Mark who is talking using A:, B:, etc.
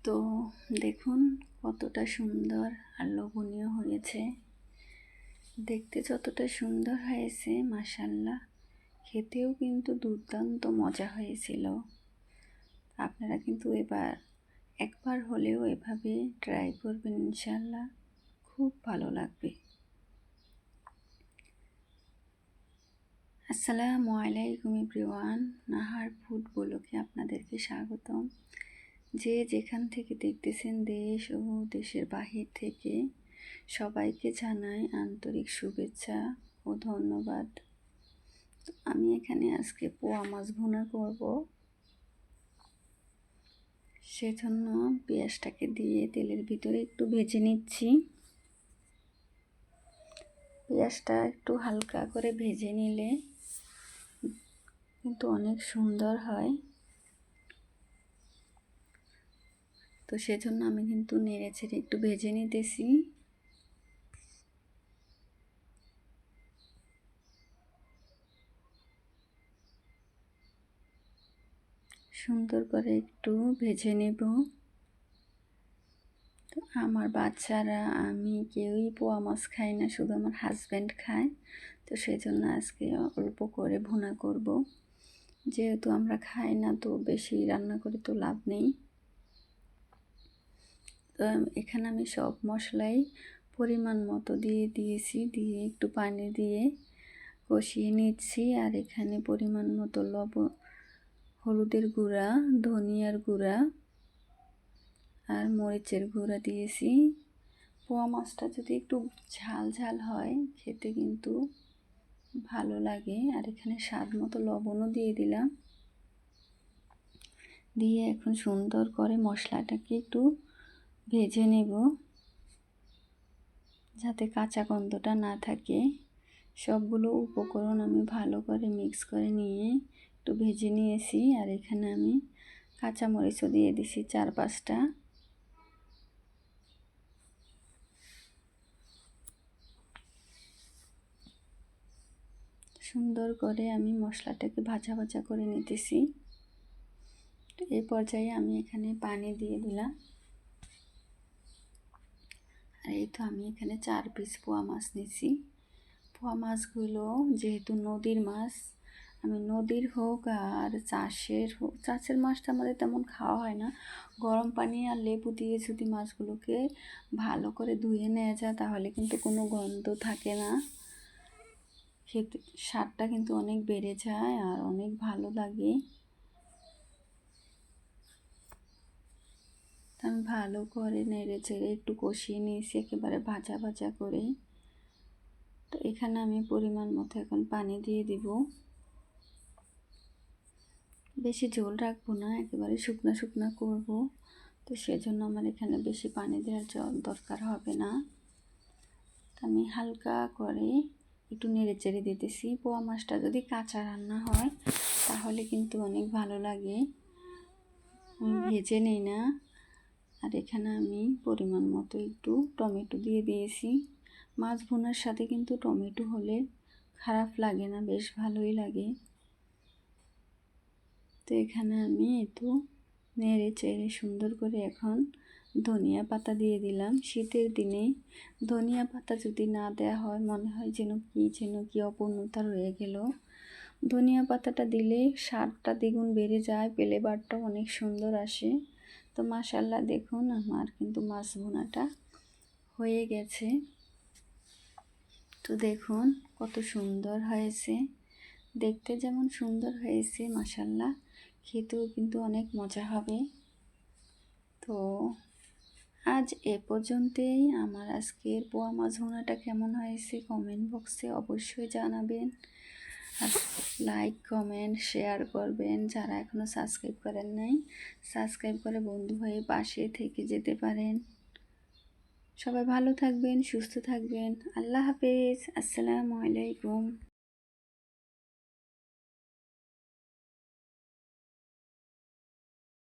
A: তো দেখুন কতটা সুন্দর আর লোভনীয় হয়েছে। দেখতে যতটা সুন্দর হয়েছে মাশাআল্লাহ, খেতেও কিন্তু দুর্দান্ত মজা হয়েছিল। আপনারা কিন্তু একবার হলেও এভাবে ট্রাই করবেন, ইনশাআল্লাহ খুব ভালো লাগবে। আসসালামু আলাইকুম এভরিওয়ান, নাহার ফুড ব্লগে আপনাদেরকে স্বাগতম। যে যেখান থেকে দেখতেছেন দেশ ও দেশের বাহির থেকে সবাইকে জানাই আন্তরিক শুভেচ্ছা ও ধন্যবাদ। আমি এখানে আজকে পোয়া মাছ ভুনা করব, সেজন্য পেঁয়াজটাকে দিয়ে তেলের ভিতরে একটু ভেজে নিচ্ছি। পেঁয়াজটা একটু হালকা করে ভেজে নিলে কিন্তু অনেক সুন্দর হয়। তো সেজন্য আমি কিন্তু নেড়ে ছেড়ে একটু ভেজে নিতেছি। সুন্দর করে একটু ভেজে নেব। তো আমার বাচ্চারা আমি কেউই পোয়া মাছ খাই না, শুধু আমার হাজব্যান্ড খায়। তো সেজন্য আজকে অল্প করে ভুনা করব, যেহেতু আমরা খাই না তো বেশি রান্না করে তো লাভ নেই। তো এখানে আমি সব মশলাই পরিমাণ মতো দিয়ে দিয়েছি, দিয়ে একটু পানি দিয়ে কষিয়ে নিচ্ছি। আর এখানে পরিমাণ মতো হলুদের গুঁড়া, ধনিয়ার গুঁড়া আর মরিচের গুঁড়া দিয়েছি। পোয়া মাছটা যদি একটু ঝাল ঝাল হয় খেতে কিন্তু ভালো লাগে। আর এখানে স্বাদ মতো লবণও দিয়ে দিলাম। দিয়ে এখন সুন্দর করে মশলাটাকে একটু ভেজে নেব, যাতে কাঁচা গন্ধটা না থাকে। সবগুলো উপকরণ আমি ভালো করে মিক্স করে নিয়ে একটু ভেজে নিয়েছি। আর এখানে আমি কাঁচামরিচও দিয়ে দিছি 4-5টা। সুন্দর করে আমি মশলাটাকে ভাজা ভাজা করে নিতেছি। এই পর্যায়ে আমি এখানে পানি দিয়ে দিলাম। আর এই তো আমি এখানে 4 পিস পোয়া মাছ নিয়েছি। পোয়া মাছগুলো যেহেতু নদীর মাছ, আমি নদীর হোক আর চাষের হোক, চাষের মাছটা আমাদের তেমন খাওয়া হয় না। গরম পানি আর লেবু দিয়ে যদি মাছগুলোকে ভালো করে ধুয়ে নেওয়া যায় তাহলে কিন্তু কোনো গন্ধ থাকে না, খেতে স্বাদটা কিন্তু অনেক বেড়ে যায় আর অনেক ভালো লাগে। আমি ভালো করে নেড়ে চেড়ে একটু কষিয়ে নিয়েছি একেবারে ভাজা ভাজা করে। তো এখানে আমি পরিমাণ মতো এখন পানি দিয়ে দিব। বেশি ঝোল রাখবো না, একেবারে শুকনা শুকনা করব। তো সেজন্য আমার এখানে বেশি পানি দেওয়ার দরকার হবে না। আমি হালকা করে একটু নেড়ে চেড়ে দিতেছি। পোয়া মাছটা যদি কাঁচা রান্না হয় তাহলে কিন্তু অনেক ভালো লাগে, আমি ভেজে নেই না। আর এখানে আমি পরিমাণ মতো একটু টমেটো দিয়ে দিয়েছি। মাছ ভুনার সাথে কিন্তু টমেটো হলে খারাপ লাগে না, বেশ ভালোই লাগে। তো এখানে আমি একটু নেড়ে চেড়ে সুন্দর করে এখন ধনিয়া পাতা দিয়ে দিলাম। শীতের দিনে ধনিয়া পাতা যদি না দেওয়া হয় মনে হয় যেন কি অপূর্ণতা রয়ে গেল। ধনিয়া পাতাটা দিলে স্বাদটা দ্বিগুণ বেড়ে যায়, ফ্লেভারটাও অনেক সুন্দর আসে। তো মাশাআল্লাহ দেখুন আমার কিন্তু মাছ ভুনাটা হয়ে গেছে। তো দেখুন কত সুন্দর হয়েছে, দেখতে যেমন সুন্দর হয়েছে মাশাআল্লাহ খেতেও কিন্তু অনেক মজা হবে। তো আজ এ পর্যন্তই। আমার আজকের পোয়া মাছ ভুনাটা কেমন হয়েছে কমেন্ট বক্সে অবশ্যই জানাবেন। আর লাইক কমেন্ট শেয়ার করবেন। যারা এখনও সাবস্ক্রাইব করেন নাই সাবস্ক্রাইব করে বন্ধু হয়ে পাশে থেকে যেতে পারেন। সবাই ভালো থাকবেন, সুস্থ থাকবেন। আল্লাহ হাফেজ। আসসালামু আলাইকুম।